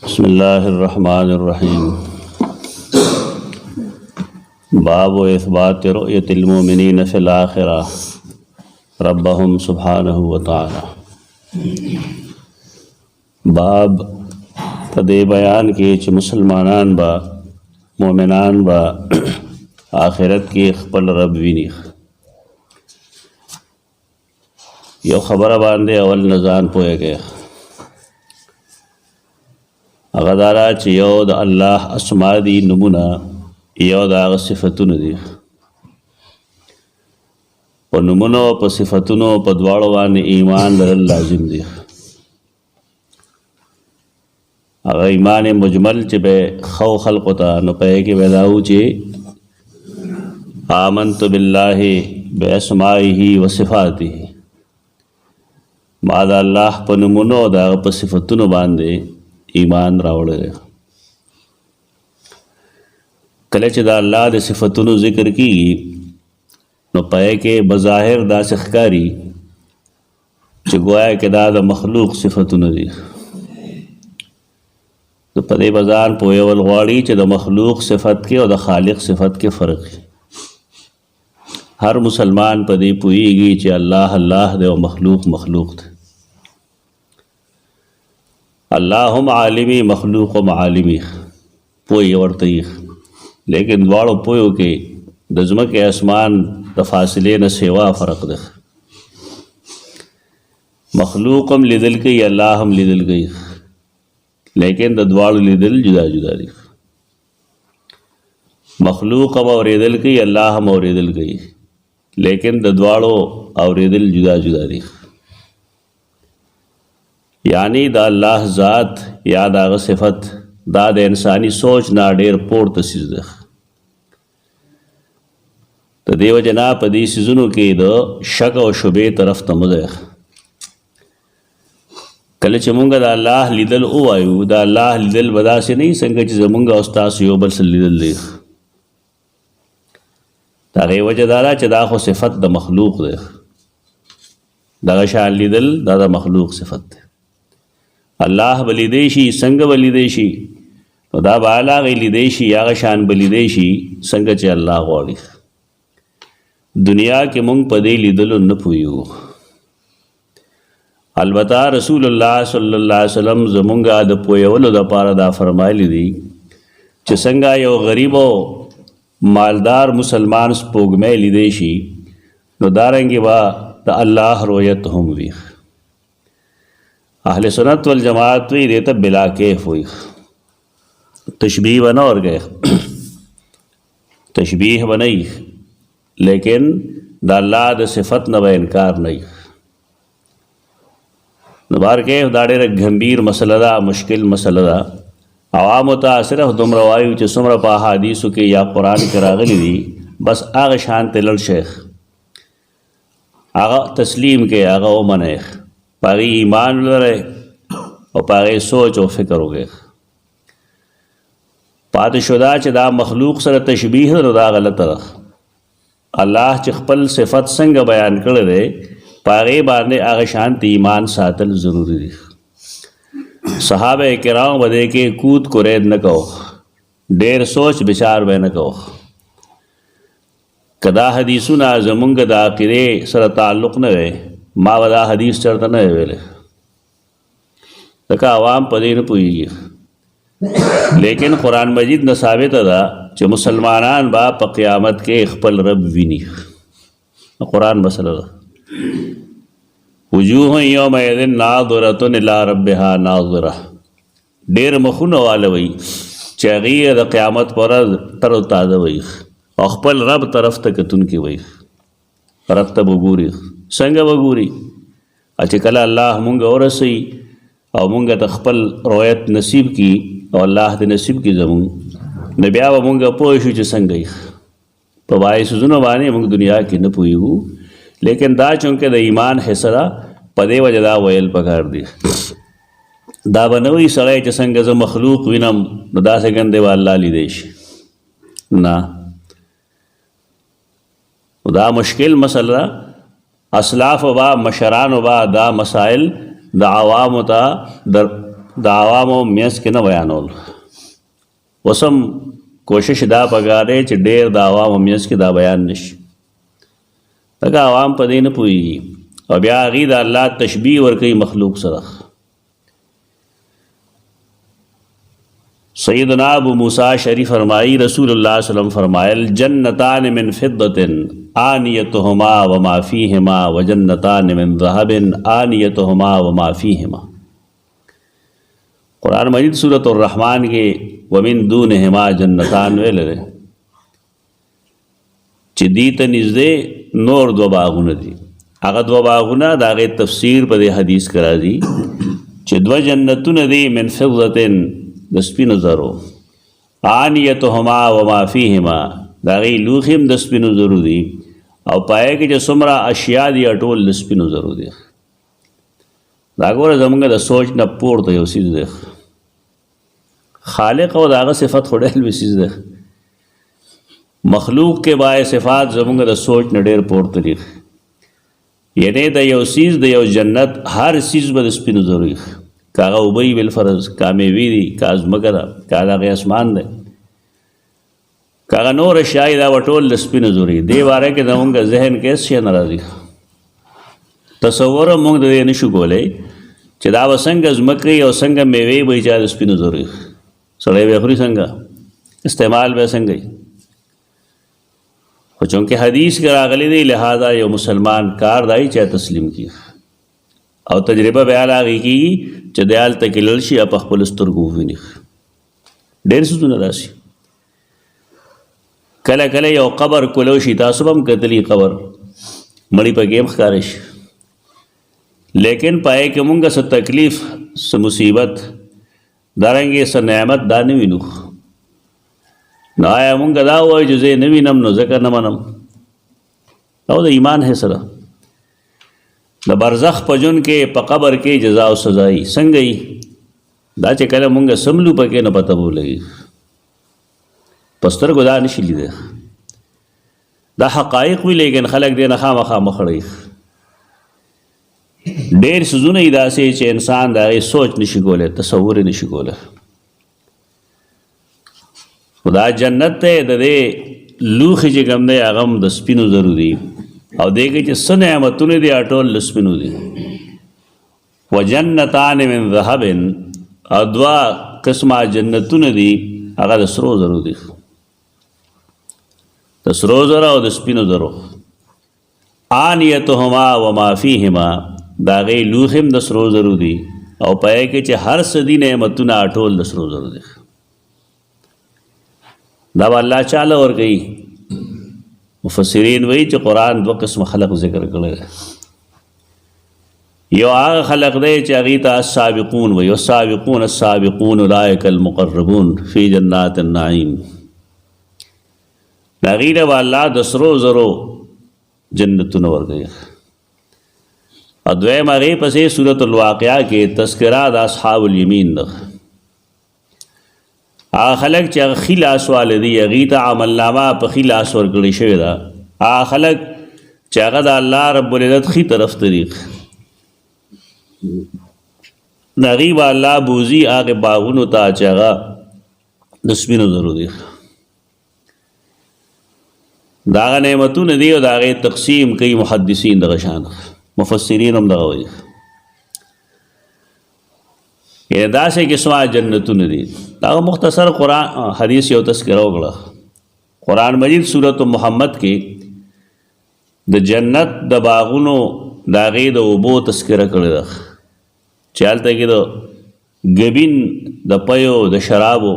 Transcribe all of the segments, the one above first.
بسم اللہ الرحمن الرحیم باب اثبات رؤیت المؤمنین فی الآخرہ ربهم سبحانہ وتعالی باب پدے بیان کے چھ مسلمانان با مومنان با آخرت کی خپل رب وینی یو خبر باندے اول نزان پوئے گئے اغدارا چھ یو دا اللہ اسماء دی نمونا یو دا اغا صفتون دی پا نمونو پا صفتونو پا دواروان ایمان لرل لازم دی اغا ایمان مجمل چھ بے خو خلقتا نو پہے کے بیداو چھ آمنت باللہ بے اسمائیہی و صفاتی ما دا اللہ پا نمونو دا اغا پا صفتونو باندے ایمان راوڑے کلچ دا اللہ دے صفتونو ذکر کی نو پائے کہ بظاہر دا سخکاری چھ گویا کہ دا مخلوق صفتونو دی تو پدے بزان پوئے والغواری چھ دا مخلوق صفت کے اور دا خالق صفت کے فرق ہے ہر مسلمان پدے پوئی گی چھ اللہ اللہ دے و مخلوق مخلوق دے اللہم عالمی مخلوق و معالمی پوئی ورطی لیکن دوارو پوئیو کہ دزمک اسمان دفاصلے نہ سوا فرق دے مخلوقم لیدل گئی اللہم لیدل گئی لیکن دوارو لیدل جدا جدا دی مخلوقم اوریدل گئی اللہم اوریدل گئی لیکن دوارو اوریدل جدا جدا دی یعنی دا اللہ ذات یا دا صفت دا دا انسانی سوچ نا ډیر پورته سیز ده تا دیو جنا پا دی سیزنو کی دا شک و شبه طرف تمده کلچ مونگا دا اللہ لیدل او آئیو دا اللہ لیدل بدا سے نہیں سنگا چیز مونگا استاس یو بل سے لیدل دیخ دا غی وجہ دارا چی دا خو صفت دا مخلوق دیخ دا غشان لیدل دا مخلوق صفت دیخ اللہ بلیدیشی سنگ بلیدیشی تو دا بالا غی لیدیشی یا غشان بلیدیشی سنگ چے اللہ غوڑی دنیا کے منگ پدے لیدلو نپویو البتہ رسول اللہ صلی اللہ علیہ وسلم زمونگا دا پویولو دا پارا دا فرمائی لی دی چے سنگا یو غریب و مالدار مسلمان سپوگ میں لیدیشی نو دارنگی با دا اللہ رویت ہم ویخ اہل سنت والجماعت وی دیتا بلا کیف ہوئی تشبیح بنا اور گئے تشبیح بنائی لیکن دا اللہ دا صفت نہ انکار نہیں نبار کیف دا ڈیر گھمبیر مسئلہ دا مشکل مسئلہ دا عوام تا صرف دم روایو چی سمر پا حدیثو کی یا قرآن کی راغلی دی بس آغا شانت لڑ شیخ آغا تسلیم کے آغا اومنیخ پاگی ایمان لرے اور پاگی سوچ و فکر ہو گئے پات شدہ چھ دا مخلوق سر تشبیح دا غلط رخ اللہ چھ خپل صفت سنگ بیان کر دے پاگی باندے آغا شانت ایمان ساتل ضروری دی صحابہ کرام بدے کے کود کو رید نکو دیر سوچ بچار بے نکو کدا حدیثونا زمونگ دا قرے سر تعلق نوے ما ودا حدیث چرتا نہ ویلے تکا عوام پدین پوئی گی لیکن قرآن مجید نہ ثابت دا چھ مسلمانان با پا قیامت کے اخپل رب وینی قرآن مسئلہ دا وجوہ یوم ایدن ناظرتن الى ربها ناظرہ دیر مخون والوی چاگی دا قیامت پر تر و تازہ وی اخپل رب طرف تکتن کی وی رب تب گوری سنگ بگوری اچھے کلا اللہ مونگا ورسی او مونگا تخپل رویت نصیب کی او اللہ دے نصیب کی زمون نبیا و مونگا پوشو چھ سنگی پا بائی سزنو بانے مونگ دنیا کی نپوئی ہو لیکن دا چونکہ دا ایمان حسرہ پدے وجہ دا ویل پکار دی دا بنوی سڑے چھ سنگ زم مخلوق وینم دا سے گندے با اللہ لی دیش نا دا مشکل مسئلہ اسلاف با مشران با دا مسائل د عوامو ته د عوامو منځ کې نه بیانول. اوس هم کوشش دا پکار دی چې ډېر د عوامو منځ کې دا بیان نشي، ځکه عوام په دې نه پوهېږي او بیا هغوی د الله تشبیه ورکوي مخلوق سره. سیدنا ابو موسیٰ شریف فرمائی رسول اللہ صلی اللہ علیہ وسلم فرمائل جنتان من فضت آنیتہما وما فیہما وجنتان من ذہب آنیتہما وما فیہما. قرآن مجید سورۃ الرحمن کے ومن دونہما جنتان ویلے چې دی ته نږدې نور دو باغونه دي. هغه دو باغونه د هغې تفسیر په دې حدیث کې راځي چې دوه جنتونه دي من فضت د سپینو زرو، آنیتهما وما فیهما د هغې لوښي هم د سپینو زرو دي او پای کې چې څومره اشیا دي ټول د سپینو زرو دي. دا ګوره زموږ د سوچ نه پورته یو څیز دی. خالق او د هغه صفت خو ډېر لوی څیز دی. مخلوق کې باید صفات زموږ د سوچ نه ډېر پورته دي. یعنی د یو څیز د یو جنت هر څیز به د سپینو زرو وي، که هغه اوبه وي بالفرض، که میوې دي، که ځمکه ده، که هغې اسمان دی، که هغه نور اشیا دي، دا به ټول د سپینو زرو وي. دې باره کې زموږ ذهن کې هېڅ شی نه راځي. تصور موږ د دې نشو کولی چې دا به څنګه ځمکه وي او څنګه میوې به چې د سپینو زرو وي. سړی به خوري څنګه، استعمال به څنګه وي. خو چونکې حدیث کې راغلی دی لہذا یو مسلمان کار دی چې تسلیم کړي او تجربه بیا هغې کېږي چې دی هلته کې لاړ شي او په خپلو سترګو وویني. ډېر څیزونه داسې کله کله یو قبر کولو شي، تاسو به هم کتلي قبر مړي پکې هم ښکاره شي، لیکن پای کې مونږ څه تکلیف څه مصیبت دارنګې څه نعمت دا نه وینو. نو آیا مونږ دا وایو چې زه یې نه وینم نو ځکه نه منم؟ او د ایمان حیثره د برزخ په ژوند کې په قبر کې جزا او سزا یي څنګه یي؟ دا چې کله مونږ سملو پکې نه پته به ولګي. په سترګو دا نشي لیدی، دا حقایق وي لیکن خلک دې نه خامخا مخ اړوي. ډېر څیزونه یي داسې چې انسان د هغې سوچ نشي کولی، تصور یې نشي کولی. خو دا جنت دی، د دې لوښي چې کوم دی هغه هم د سپینو زرو دي او دې کې چې څه نعمتونه دي ټول د سپینو دي. وجنتان من ذهب او دوه قسمه جنتونه دي هغه د سرو زرو دي، د سرو زرو او د سپینو زرو. آنیتهما وما فیهما د هغې لوښي هم د سرو زرو دي او په هغې کې چې هر څه دي نعمتونه ټول د سرو زرو دي. دا به الله چاله ورکوي. مفسرین وایي چې قرآن دوه قسم خلق ذکر کړی دی. یو هغه خلق دی چې هغې ته السابقون وایي، والسابقون السابقون اولئک المقربون فی جنات النعیم. د هغې نه به الله د سرو زرو جنتونه ورکوي. او دویم هغې پسې سورة الواقعه کې تذکره د اصحاب الیمین ده. هغه خلک چې هغه ښي لاس واله دي هغې ته عملنامه په ښي لاس ورکړې شوې ده. هغه خلک چې هغه د الله رب العزت ښي طرف ته دي د هغې به الله بوځي هغې باغونو ته چې هغه د سپینو زرو دي. د هغه نعمتونه دي او د هغې تقسیم کوي محدثین دغه شان، مفسرین هم دغه وایي. یعنی داسې قسمه جنتونه دي. دا مختصر قرآن حدیث یو تذکره وکړه. قرآن مجید سورت محمد کې د جنت د باغونو د هغې د اوبو تذکره کړې ده چې هلته کې د ګبین د پیو د شرابو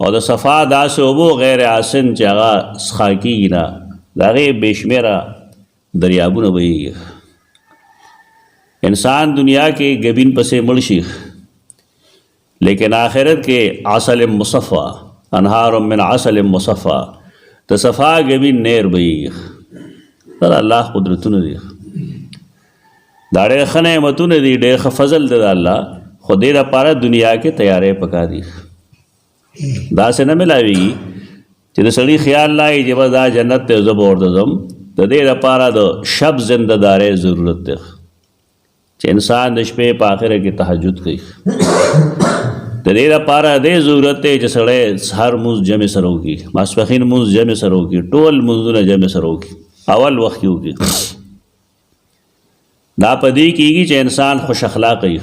او د صفا داسې اوبو غیر آسن چې هغه څښا کېږي نه، د هغې بې شمېره دریابونه بهیږي. انسان دنیا کې ګبین پسې مړ شي لیکن آخرت کې عسل مصفا، انہار من عسل مصفا، د صفا ګبین نیر بهیږي. دا الله قدرتونه دي، دا ډېر ښه نعمتونه دي، ډېر ښه فضل دی د الله. خو دې لپاره دنیا کې تیاری پکار دي. داسې نه ملاویږي چې د سړي خیال لایي چې بس دا جنت دی زه به ورته ځم. د دې لپاره د شب زندهدارۍ ضرورت دی. چې انسان د شپې په آخره کې تهجد کوي. د دې لپاره دې ضرورت دی چې سړی سحر مونځ جمع سره وکړي، ماسپښین مونځ جمع سره وکړي، ټول مونځونه جمع سره وکړي، اول وخت کې وکړي. دا په دې کېږي چې انسان خوش اخلاقه وي،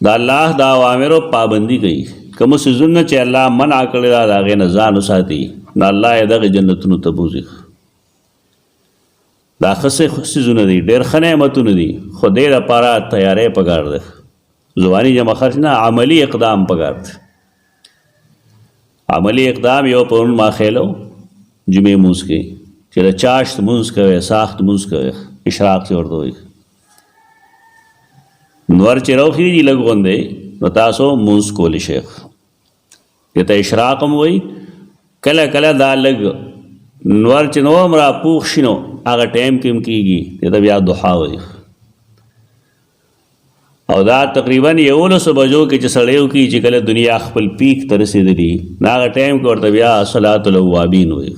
د الله د اوامرو پابندي کوي. کومو څیزونه چې الله منع کړي دا د هغې نه ځان وساتي، نو الله یې دغې جنتونو ته بوځي. دا ښه څیزونه دي، ډېر ښه نعمتونه دي، خو دې لپاره تیاری پکار دی. زبانی جمع خرچ نه، عملی اقدام پکار دی. عملی اقدام یو پرون ماخیلو جمعې مونځ کوي چې د چاشت مونځ کوئ، ساخت مونځ کوئ، اشراق چې ورته وایي. نور چې راوخېږي لږ غوندې نو تاسو مونځ کولی شئ. دې ته اشراق هم وایي. کله کله دا لږ نور چې نو هم راپوخ شي نو هغه ټایم کې هم کېږي، دې ته بیا ضحا وایي. او دا تقریبا 11 بجو کې چې سړی وکړي چې کله دنیا خپل پیک ته رسېدلي، نو هغه ټایم کې ورته بیا صلات الاوابین وایي.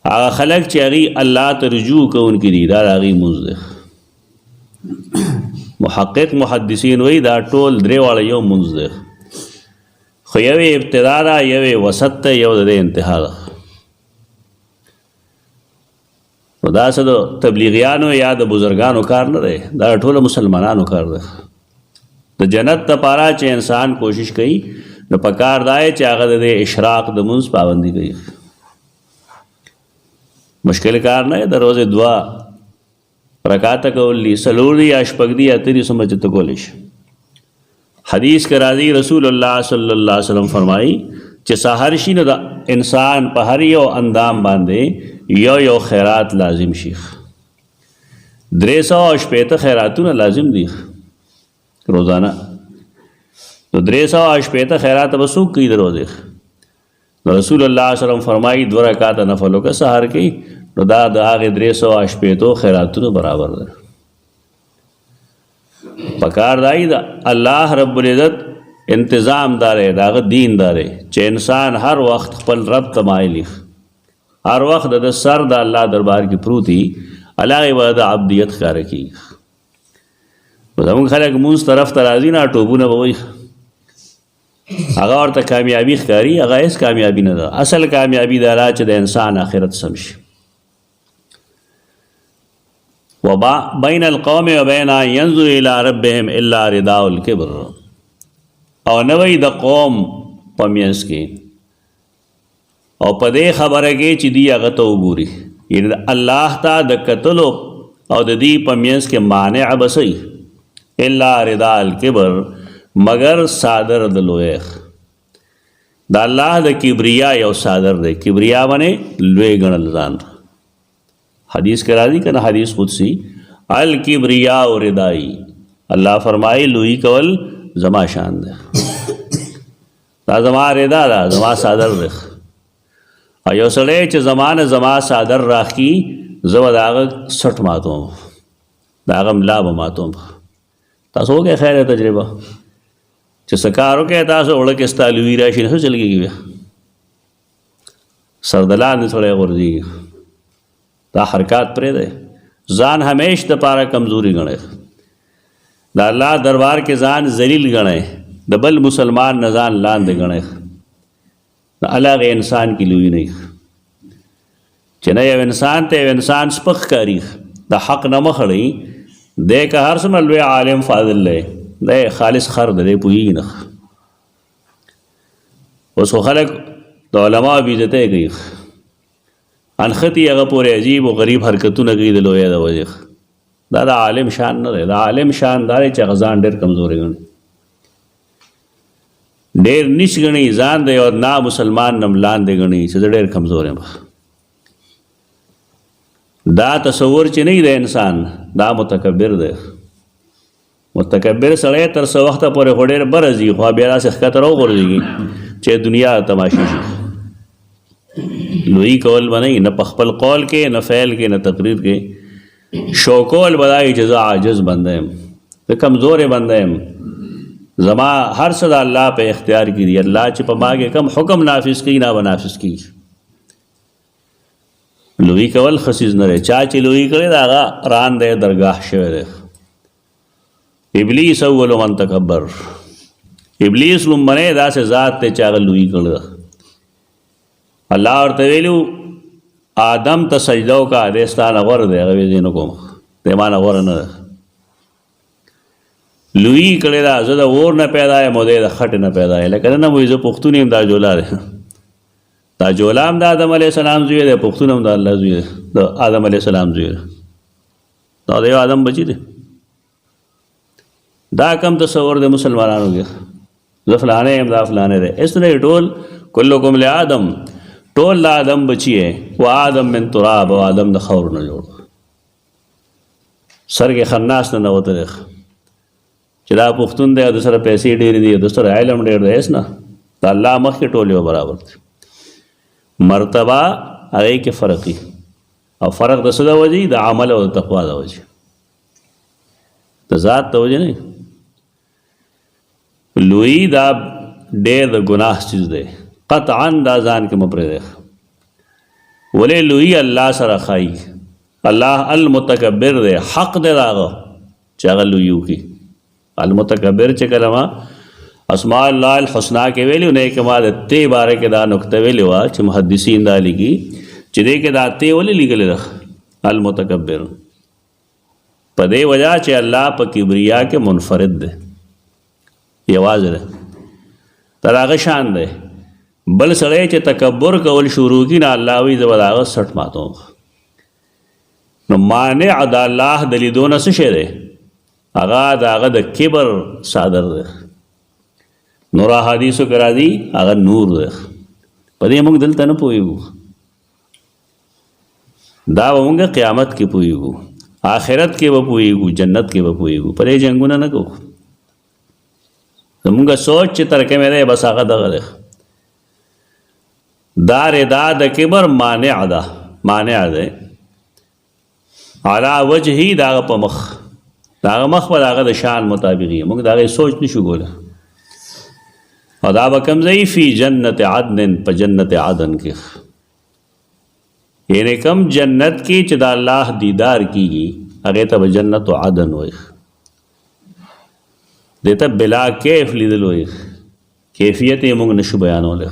هغه خلک چې هغوی الله ته رجوع کوونکي دي، دا د هغوی مونځ دی. محقق محدثین وایي دا ټول درې واړه یو مونځ دی، خو یوې ابتدا ده، یوې وسط ده، یو د دې انتها ده. نو دا څه د تبلیغیانو یا د بزرګانو کار نه دی، دا ټولو مسلمانانو کار دی. د جنت دپاره چې انسان کوشش کوي نو پکار دا دی چې هغه د دې اشراق د مونځ پابندي کوي. مشکل کار نه دی، د روزې 2 رکعاته کول دي، 4 دي یا 6 دي یا 3 څومره چې ته کولی شي. حدیث کې راځي رسول الله صلی الله علیه وسلم فرمایي چې سحر شي نو د انسان په هر یو اندام باندې یو خیرات لازم شي. 380 خیراتونه لازم دي روزانه. نو 380 خیرات به څوک کوي د روزې؟ نو رسول الله صلی الله علیه وسلم فرمایي 2 رکعاته نفل وکړه سحر کې، نو دا د هغې 380 خیراتونو برابر ده. پکار دی د الله رب العزت انتظام داره، د هغه دین داره چې انسان هر وخت خپل رب ته مایل وي، هر وخت د سر د الله دربار کې پروت وي، هغې به د عبدیت ښکاره کېږي. زموږ خلک مونځ طرف ته راځي نه، ټوبونه به وایي، هغه ورته کامیابي ښکاري، هغه هېڅ کامیابي نه ده. اصل کامیابي دا ده چې د انسان آخرت سم شي. وبین القوم وبین ان ينظر الى ربهم الا رداء الكبر. او نه وایي د قوم په منځ کې او په دې خبره کې چې دی هغه ته وګوري، یعنې الله ته د کتلو او د دې په منځ کې مانع به څه وي؟ الا رداء الكبر، مگر صادر د لویخ. د الله د کبریا یو صادر دی. کبریا باندې لوی ګڼل ځان. حدیث کې راځي که نه، حدیث قدسی، الکبریا و ردائی، الله فرمایي لوی کول زما شان دی، دا زما ردا ده، زما صادر دی. او یو سړی چې زما صادر راخي، زه به د هغه سټ ماتوم، د هغه ملا به ماتوم. تاسو وکړئ خیر تجربه چې څه کار وکړئ، تاسو اوړه کې ستا لوی راشي نه څه چل کېږي، بیا سر د لاندې سړی غورځېږي. دا حرکات پرېږدئ، ځان همیش دپاره کمزوري ګڼئ، د الله دربار کې ځان ذلیل ګڼئ، د بل مسلمان نه ځان لاندې ګڼئ. د هغې انسان کې لوی نه وي چې نه یو انسان ته یو انسان سپک ښکاري، د حق نه مخ اړوي. دی که هر څومره لوی عالم فاضل دی، دی خالص خر دی، دی پوهېږي نه. اوس خو خلک د علماو بېعزتۍ کوي، انخطي هغه پورې عجیب و غریب حرکتونه کوي د لویه د وجې. دا د عالم شان نه دی. د عالم شان دا دی چې هغه ځان ډېر کمزوری ګڼي، ډېر نیچ ګڼي ځان دی، او نا مسلمان نه لاندې ګڼي چې زه ډېر کمزور یم. دا تصور چې نه د انسان، دا متکبر دی. متکبر سړی تر څه وخته پورې خو ډېر بره ځي، خو بیا داسې ښکته راوغورځېږي چې دنیا تماشې شي. لوی کول به نه په خپل قول کې، نه فعل کې، نه تقریر کې. شو کول به دا وي چې زه عاجز بنده یم، زه کمزورې بنده یم، زما هر څه د الله په اختیار کې دي. الله چې په ما کې کوم حکم نافذ کوي، نه به نافذ کېږي. لوی کول خصیز نه چا چې لوی کړي دا هغه ران دی درگاه شوی دی. ابلیس اول من تکبر، ابلیس لومبنی داسې ذات دی چې هغه لوی کړی. الله ورته ویلو آدم ته سجده وکړه، دی ستا نه غوره دی. هغه ویل زه نه کوم، دی ما نه غوره نه دی. لوی کړی دا زه د اور نه پیدا یم او دی د خټې نه پیدا یم. لکه نه وایي زه پښتون یم، دا جولا دی. دا جولا هم د آدم علیه السلام زوی دی، پښتون هم د الله زوی دی، د آدم علیه السلام زوی دی. دا د یو آدم بچی دی. دا کم تصور دی مسلمانانو کې، زه فلانے یم، دا فلانے دی. اس طرح ټول کلکم لآدم، ټول د آدم بچی ہے. و آدم من تراب، او آدم د خاور نه جوړ. سر کې خناس نه نوته دی چې دا پښتون دی او د سره پیسې ډېرې دي، د سره علم ډېر دی. اس نه د الله مخکې ټول یو برابر دي. مرتبه هغې کې فرق وي، او فرق د څه د وجې؟ د عمل او د تقوا د وجې، د ذات د وجې نه. لوی دا ډېر د ګناه چیز دی، قطعا دا ځان کې مه پرېږدئ. ولې لوی الله سره ښایي، الله المتکبر دی، حق دی د هغه چې هغه لوی وکړي. المتکبر چې کلمه اسماء الله الحسنا کې ویلو نه، کې ما د تی باره کې دا نکته ویلې وه چې محدثین دا لیکي چې دې کې دا تی ولې لیکلې ده المتکبر، په دې وجه چې الله په کبریا کې منفرد دی، یوازې دی، تر هغه شان دی. بل سړی چې تکبر کول شروع کړي نه، الله وایي زه به د هغه سټ ماتوم. نو مانع د الله د لیدو نه څه شی دی؟ هغه د هغه د کبر صادر دی. نور حدیثو کې راځي هغه نور دی. په دې موږ دلته نه پوهېږو، دا به موږ قیامت کې پوهېږو، آخرت کې به پوهېږو، جنت کې به پوهېږو. په دې جنګونه نه کوو. زموږ سوچ چې ترکه مې دی بس هغه دغه دی. دا ردا د کبر مانع ده، مانع دی علا وجهی، د هغه په مخ، د هغه مخ به د هغه د شان مطابق یې موږ د هغې سوچ نشو کولی. او دا به کوم ځای فی جنت عدن، په جنت عدن کې، یعنی کم جنت کې چې د الله دیدار کیږي هغې ته به جنت عدن وایي. دې ته بلا کیف لیدل وایي، کیفیت یې موږ نشو بیانولی.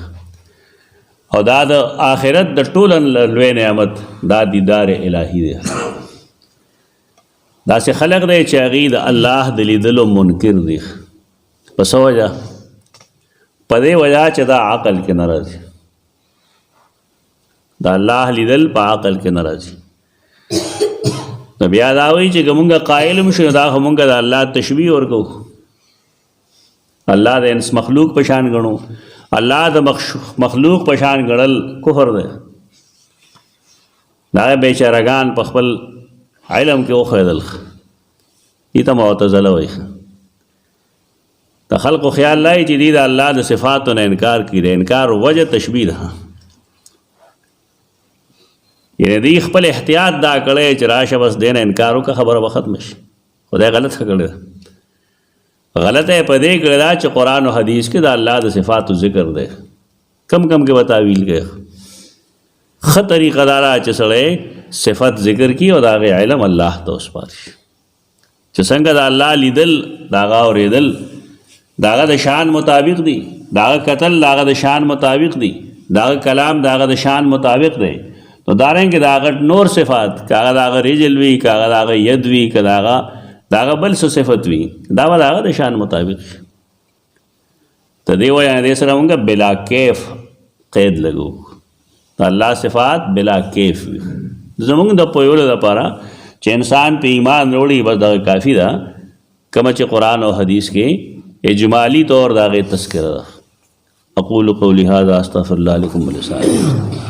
او دا د آخرت د ټول لوی نعمت دا دیدار الهی دی. داسې خلق دی چې هغې د الله د لیدلو منکر دي. په څه وجه؟ په دې وجه چې دا عقل کې نه راځي. د الله لیدل په عقل کې نه راځي. نو بیا دا وایي چې که مونږ قایل هم شو دا خو مونږ د الله تشبیه ورکوو، الله د انس مخلوق په شان ګڼو. الله د مخلوق په شان ګڼل کفر دی. دا بیچارهګان په خپل علم کې وښودل، دې ته معتزله وایي. د خلقو خیال لای چې دې د الله د صفاتو نه انکار کړي، د انکار وجه تشبیه ده. یعنې دې خپل احتیاط دا کړی چې راشه بس دې نه انکار وکړه، خبره به ختمه شي. خدای غلطه کړې ده. غلطه یې په دې کړې ده چې قرآن او حدیث کې د الله د صفاتو ذکر دی، کم کم کې به تاویل کوي. ښه طریقه دا ده چې سړی صفت ذکر کړي او د هغې علم الله ته وسپاري. چې څنګه د الله لیدل، د هغه اورېدل د هغه د شان مطابق دي، د هغه کتل د هغه د شان مطابق دي، د هغه کلام د هغه د شان مطابق دی. نو دارنګې د هغه نور صفات، که هغه د هغه رجل وي، که هغه د هغه ید وي، که د هغه بل څه صفت وي، دا به د هغه د شان مطابق شي. ته دې وجه نه دې سره مونږ بلا کیف قید لګو، د الله صفات بلا کیف وي. زمونږ د پوهولو دپاره چې انسان په ایمان وروړي بس دغه کافي ده. کومه چې قرآن او حدیث کې اجمالی طور د هغې تذکره ده. اقول قولی هذا استغفر الله لکم ولسائر